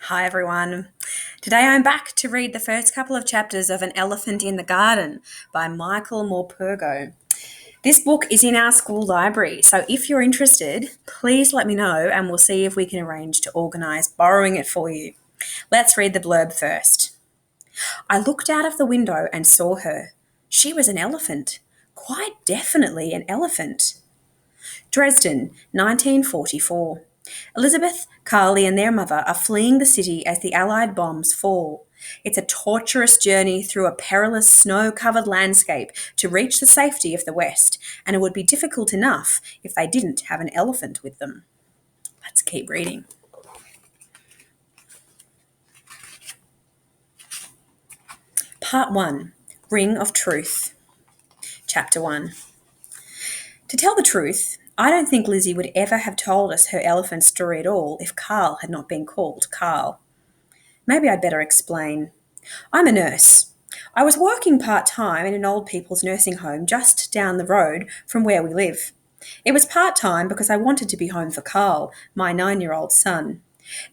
Hi everyone. Today I'm back to read the first couple of chapters of An Elephant in the Garden by Michael Morpurgo. This book is in our school library, so if you're interested, please let me know and we'll see if we can arrange to organise borrowing it for you. Let's read the blurb first. I looked out of the window and saw her. She was an elephant. Quite definitely an elephant. Dresden, 1944. Elizabeth, Carly, and their mother are fleeing the city as the Allied bombs fall. It's a torturous journey through a perilous snow-covered landscape to reach the safety of the West, and it would be difficult enough if they didn't have an elephant with them. Let's keep reading. Part 1. Ring of Truth. Chapter 1. To tell the truth, I don't think Lizzy would ever have told us her elephant story at all if Carl had not been called Carl. Maybe I'd better explain. I'm a nurse. I was working part-time in an old people's nursing home just down the road from where we live. It was part-time because I wanted to be home for Carl, my 9-year-old son.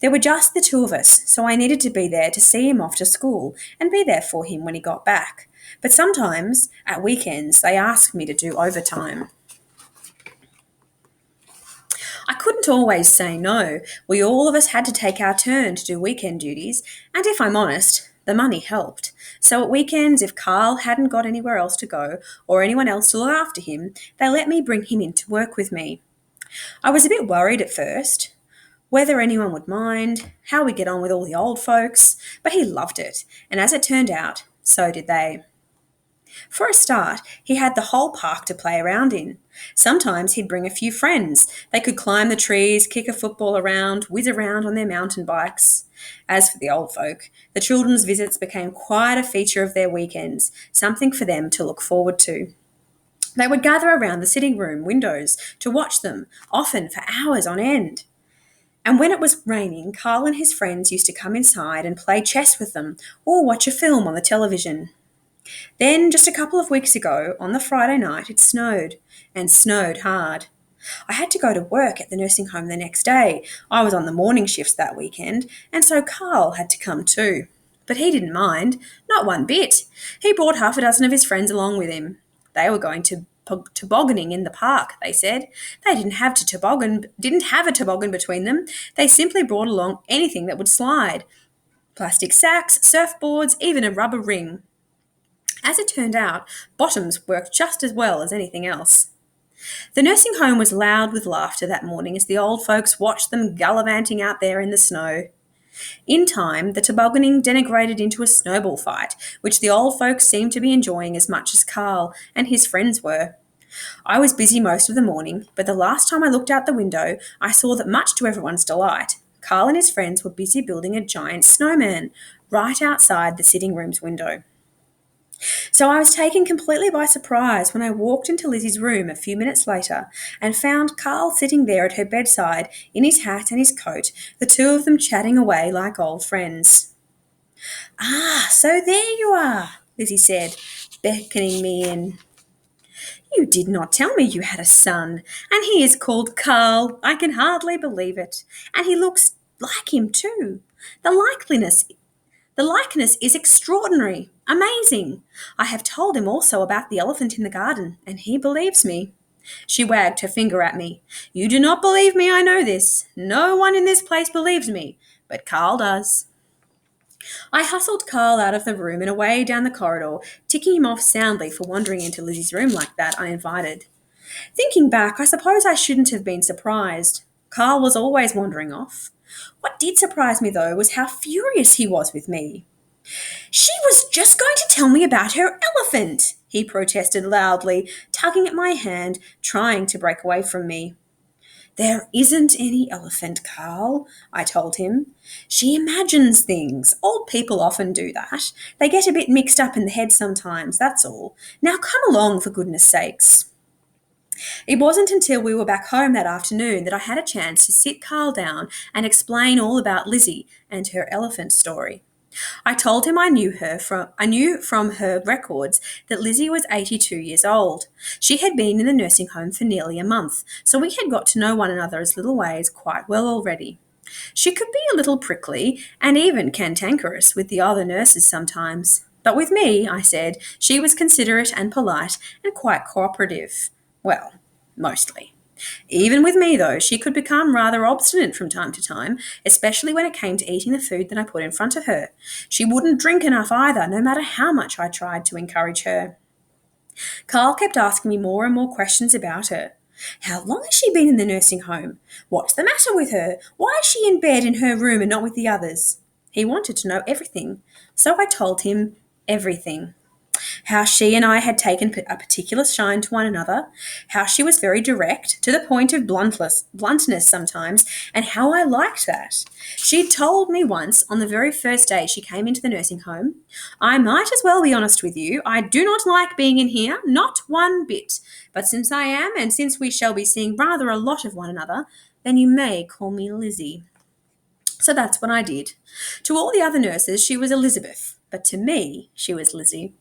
There were just the two of us, so I needed to be there to see him off to school and be there for him when he got back. But sometimes, at weekends, they asked me to do overtime. I couldn't always say no. We all of us had to take our turn to do weekend duties, and if I'm honest, the money helped. So at weekends, if Carl hadn't got anywhere else to go or anyone else to look after him, they let me bring him in to work with me. I was a bit worried at first, whether anyone would mind, how we'd get on with all the old folks, but he loved it, and as it turned out, so did they. For a start, he had the whole park to play around in. Sometimes he'd bring a few friends. They could climb the trees, kick a football around, whiz around on their mountain bikes. As for the old folk, the children's visits became quite a feature of their weekends, something for them to look forward to. They would gather around the sitting room windows to watch them, often for hours on end. And when it was raining, Carl and his friends used to come inside and play chess with them or watch a film on the television. Then, just a couple of weeks ago, on the Friday night, it snowed, and snowed hard. I had to go to work at the nursing home the next day. I was on the morning shifts that weekend, and so Carl had to come too. But he didn't mind, not one bit. He brought half a dozen of his friends along with him. They were going to tobogganing in the park, they said. They didn't have a toboggan between them. They simply brought along anything that would slide. Plastic sacks, surfboards, even a rubber ring. As it turned out, bottoms worked just as well as anything else. The nursing home was loud with laughter that morning as the old folks watched them gallivanting out there in the snow. In time, the tobogganing degenerated into a snowball fight, which the old folks seemed to be enjoying as much as Carl and his friends were. I was busy most of the morning, but the last time I looked out the window, I saw that much to everyone's delight, Carl and his friends were busy building a giant snowman right outside the sitting room's window. So I was taken completely by surprise when I walked into Lizzy's room a few minutes later and found Carl sitting there at her bedside in his hat and his coat, the two of them chatting away like old friends. "Ah, so there you are," Lizzy said, beckoning me in. "You did not tell me you had a son, and he is called Carl. I can hardly believe it. And he looks like him too. The likeness is extraordinary, amazing. I have told him also about the elephant in the garden, and he believes me." She wagged her finger at me. "You do not believe me, I know this. No one in this place believes me, but Carl does." I hustled Carl out of the room and away down the corridor, ticking him off soundly for wandering into Lizzie's room like that uninvited. Thinking back, I suppose I shouldn't have been surprised. Carl was always wandering off. What did surprise me, though, was how furious he was with me. "She was just going to tell me about her elephant," he protested loudly, tugging at my hand, trying to break away from me. "There isn't any elephant, Carl," I told him. "She imagines things. Old people often do that. They get a bit mixed up in the head sometimes, that's all. Now come along, for goodness sakes." It wasn't until we were back home that afternoon that I had a chance to sit Carl down and explain all about Lizzy and her elephant story. I told him I knew from her records that Lizzy was 82 years old. She had been in the nursing home for nearly a month, so we had got to know one another as little ways quite well already. She could be a little prickly and even cantankerous with the other nurses sometimes. But with me, I said, she was considerate and polite and quite cooperative. Well, mostly. Even with me, though, she could become rather obstinate from time to time, especially when it came to eating the food that I put in front of her. She wouldn't drink enough either, no matter how much I tried to encourage her. Carl kept asking me more and more questions about her. How long has she been in the nursing home? What's the matter with her? Why is she in bed in her room and not with the others? He wanted to know everything, so I told him everything. How she and I had taken a particular shine to one another, how she was very direct, to the point of bluntness sometimes, and how I liked that. She told me once, on the very first day she came into the nursing home, I might as well be honest with you, I do not like being in here, not one bit. But since I am, and since we shall be seeing rather a lot of one another, then you may call me Lizzy. So that's what I did. To all the other nurses, she was Elizabeth, but to me, she was Lizzy.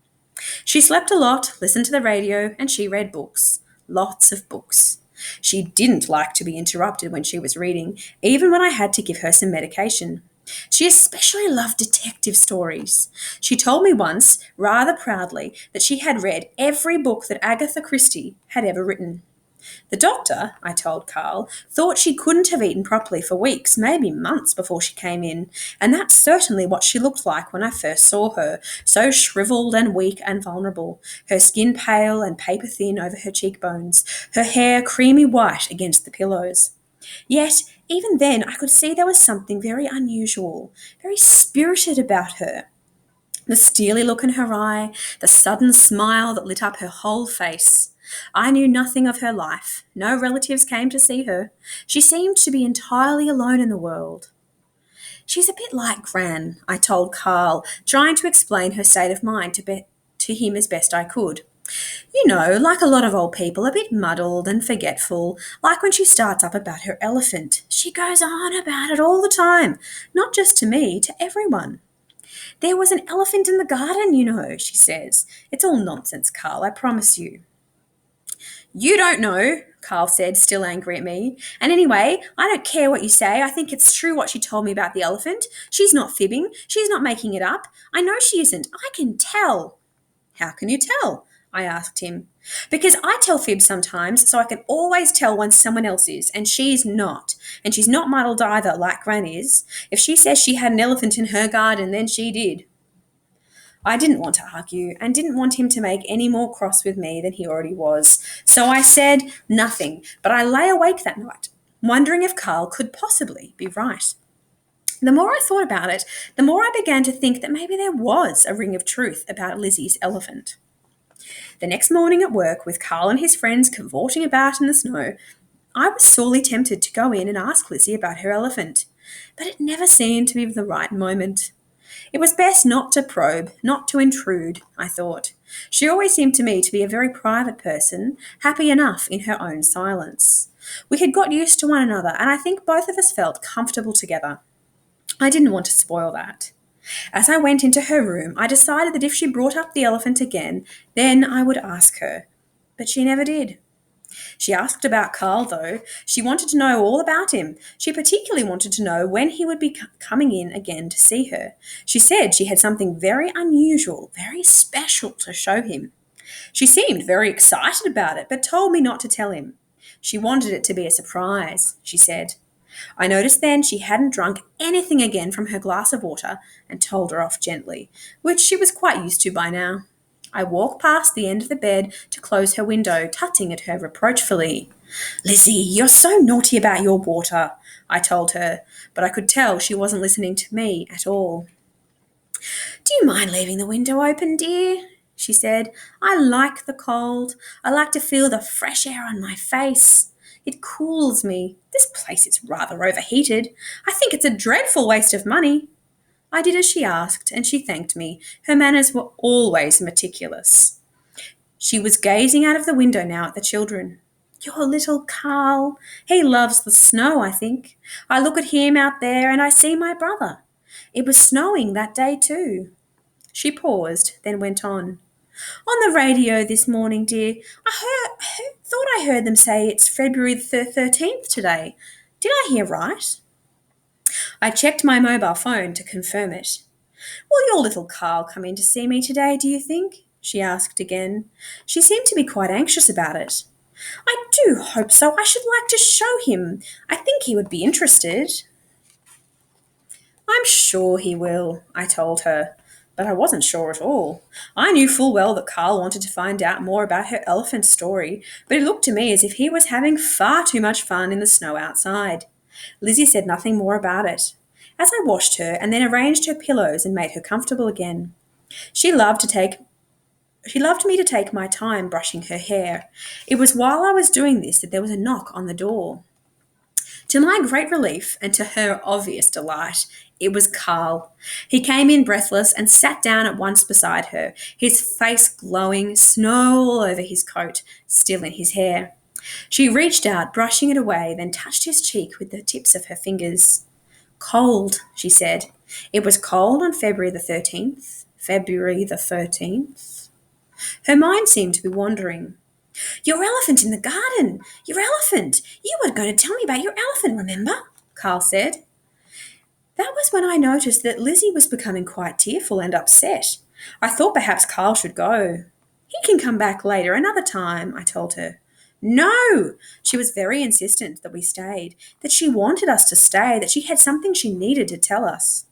She slept a lot, listened to the radio, and she read books. Lots of books. She didn't like to be interrupted when she was reading, even when I had to give her some medication. She especially loved detective stories. She told me once, rather proudly, that she had read every book that Agatha Christie had ever written. The doctor, I told Carl, thought she couldn't have eaten properly for weeks, maybe months before she came in, and that's certainly what she looked like when I first saw her, so shriveled and weak and vulnerable, her skin pale and paper thin over her cheekbones, her hair creamy white against the pillows. Yet, even then, I could see there was something very unusual, very spirited about her. The steely look in her eye, the sudden smile that lit up her whole face. I knew nothing of her life. No relatives came to see her. She seemed to be entirely alone in the world. She's a bit like Gran, I told Carl, trying to explain her state of mind to him as best I could. You know, like a lot of old people, a bit muddled and forgetful, like when she starts up about her elephant. She goes on about it all the time, not just to me, to everyone. There was an elephant in the garden, you know, she says. It's all nonsense, Carl, I promise you. You don't know, Carl said, still angry at me. And anyway, I don't care what you say. I think it's true what she told me about the elephant. She's not fibbing. She's not making it up. I know she isn't. I can tell. How can you tell? I asked him. Because I tell fibs sometimes, so I can always tell when someone else is, and she's not. And she's not muddled either, like Gran is. If she says she had an elephant in her garden, then she did. I didn't want to argue and didn't want him to make any more cross with me than he already was. So I said nothing, but I lay awake that night, wondering if Carl could possibly be right. The more I thought about it, the more I began to think that maybe there was a ring of truth about Lizzie's elephant. The next morning at work, with Carl and his friends cavorting about in the snow, I was sorely tempted to go in and ask Lizzie about her elephant, but it never seemed to be the right moment. It was best not to probe, not to intrude, I thought. She always seemed to me to be a very private person, happy enough in her own silence. We had got used to one another, and I think both of us felt comfortable together. I didn't want to spoil that. As I went into her room, I decided that if she brought up the elephant again, then I would ask her. But she never did. She asked about Carl, though. She wanted to know all about him. She particularly wanted to know when he would be coming in again to see her. She said she had something very unusual, very special to show him. She seemed very excited about it, but told me not to tell him. She wanted it to be a surprise, she said. I noticed then she hadn't drunk anything again from her glass of water and told her off gently, which she was quite used to by now. I walked past the end of the bed to close her window, tutting at her reproachfully. Lizzie, you're so naughty about your water, I told her, but I could tell she wasn't listening to me at all. Do you mind leaving the window open, dear? She said. I like the cold. I like to feel the fresh air on my face. It cools me. This place is rather overheated. I think it's a dreadful waste of money. I did as she asked, and she thanked me. Her manners were always meticulous. She was gazing out of the window now at the children. Your little Carl. He loves the snow, I think. I look at him out there and I see my brother. It was snowing that day too. She paused, then went on. On the radio this morning, dear, thought I heard them say it's February the 13th today. Did I hear right? I checked my mobile phone to confirm it. Will your little Carl come in to see me today, do you think? She asked again. She seemed to be quite anxious about it. I do hope so. I should like to show him. I think he would be interested. I'm sure he will, I told her. But I wasn't sure at all. I knew full well that Carl wanted to find out more about her elephant story, but it looked to me as if he was having far too much fun in the snow outside. Lizzie said nothing more about it. As I washed her and then arranged her pillows and made her comfortable again, she loved me to take my time brushing her hair. It was while I was doing this that there was a knock on the door. To my great relief, and to her obvious delight, it was Carl. He came in breathless and sat down at once beside her, his face glowing, snow all over his coat, still in his hair. She reached out, brushing it away, then touched his cheek with the tips of her fingers. Cold, she said. It was cold on February the 13th. February the 13th. Her mind seemed to be wandering. Your elephant in the garden! Your elephant! You were going to tell me about your elephant, remember? Carl said. That was when I noticed that Lizzie was becoming quite tearful and upset. I thought perhaps Carl should go. He can come back later, another time, I told her. No! She was very insistent that we stayed, that she wanted us to stay, that she had something she needed to tell us.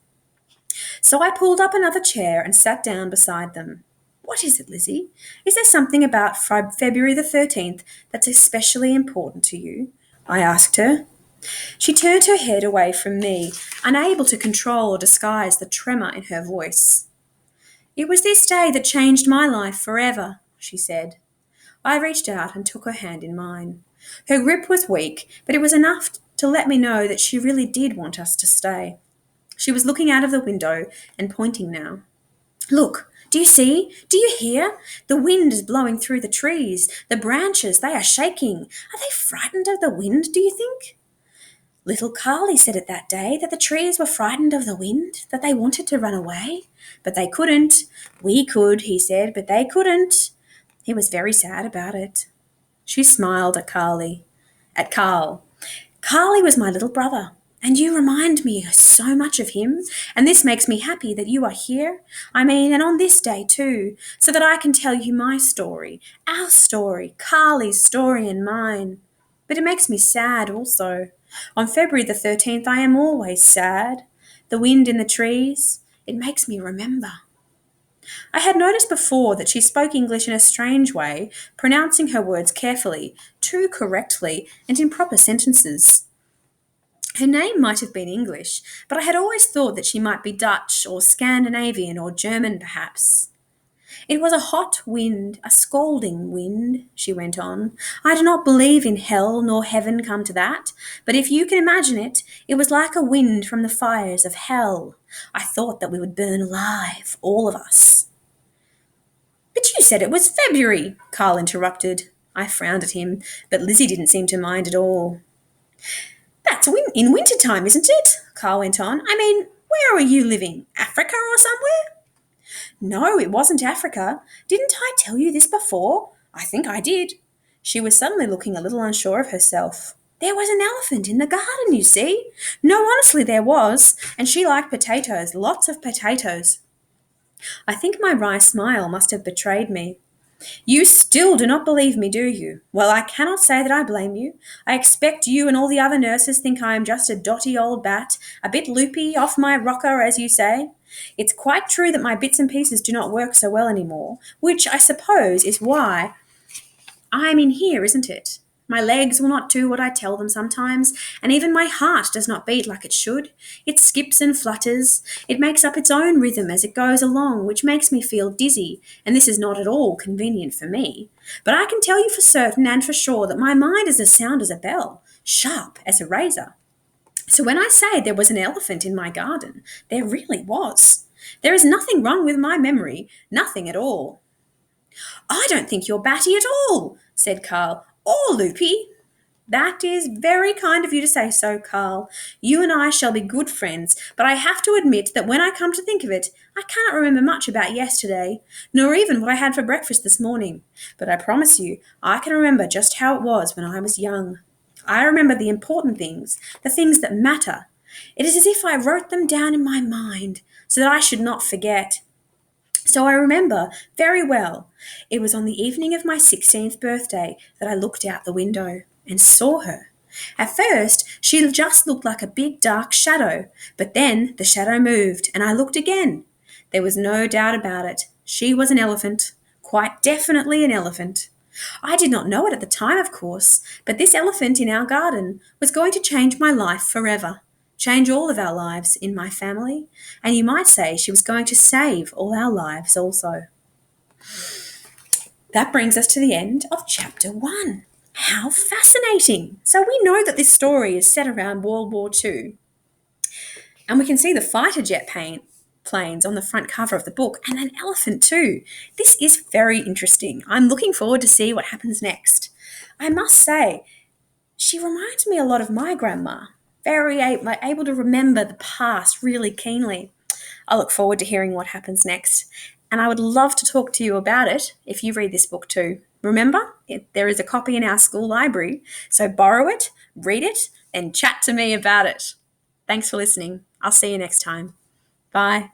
So I pulled up another chair and sat down beside them. What is it, Lizzie? Is there something about February the 13th that's especially important to you? I asked her. She turned her head away from me, unable to control or disguise the tremor in her voice. It was this day that changed my life forever, she said. I reached out and took her hand in mine. Her grip was weak, but it was enough to let me know that she really did want us to stay. She was looking out of the window and pointing now. Look, do you see? Do you hear? The wind is blowing through the trees. The branches, they are shaking. Are they frightened of the wind, do you think? Little Carly said it that day, that the trees were frightened of the wind, that they wanted to run away. But they couldn't. We could, he said, but they couldn't. He was very sad about it. She smiled at Carl. Carly was my little brother, and you remind me so much of him, and this makes me happy that you are here. And on this day too, so that I can tell you my story, our story, Carly's story and mine. But it makes me sad also. On February the 13th, I am always sad. The wind in the trees, it makes me remember. I had noticed before that she spoke English in a strange way, pronouncing her words carefully, too correctly, and in proper sentences. Her name might have been English, but I had always thought that she might be Dutch or Scandinavian or German, perhaps. It was a hot wind, a scalding wind, she went on. I do not believe in hell nor heaven come to that, but if you can imagine it, it was like a wind from the fires of hell. I thought that we would burn alive, all of us. But you said it was February, Carl interrupted. I frowned at him, but Lizzie didn't seem to mind at all. That's in winter time, isn't it? Carl went on. Where are you living? Africa or somewhere? No, it wasn't Africa. Didn't I tell you this before? I think I did. She was suddenly looking a little unsure of herself. There was an elephant in the garden, you see. No, honestly, there was. And she liked potatoes, lots of potatoes. I think my wry smile must have betrayed me. You still do not believe me, do you? Well, I cannot say that I blame you. I expect you and all the other nurses think I am just a dotty old bat, a bit loopy, off my rocker, as you say. It's quite true that my bits and pieces do not work so well anymore, which I suppose is why I'm in here, isn't it? My legs will not do what I tell them sometimes, and even my heart does not beat like it should. It skips and flutters. It makes up its own rhythm as it goes along, which makes me feel dizzy, and this is not at all convenient for me. But I can tell you for certain and for sure that my mind is as sound as a bell, sharp as a razor. So when I say there was an elephant in my garden, there really was. There is nothing wrong with my memory, nothing at all. I don't think you're batty at all, said Carl, or loopy. That is very kind of you to say so, Carl. You and I shall be good friends, but I have to admit that when I come to think of it, I cannot remember much about yesterday, nor even what I had for breakfast this morning. But I promise you, I can remember just how it was when I was young. I remember the important things, the things that matter. It is as if I wrote them down in my mind so that I should not forget. So I remember very well, it was on the evening of my 16th birthday that I looked out the window and saw her. At first, she just looked like a big dark shadow, but then the shadow moved and I looked again. There was no doubt about it. She was an elephant, quite definitely an elephant. I did not know it at the time, of course, but this elephant in our garden was going to change my life forever, change all of our lives in my family, and you might say she was going to save all our lives also. That brings us to the end of chapter 1. How fascinating! So we know that this story is set around World War II, and we can see the fighter jet planes on the front cover of the book, and an elephant too. This is very interesting. I'm looking forward to see what happens next. I must say, she reminds me a lot of my grandma, very able to remember the past really keenly. I look forward to hearing what happens next, and I would love to talk to you about it if you read this book too. Remember, there is a copy in our school library, so borrow it, read it, and chat to me about it. Thanks for listening. I'll see you next time. Bye.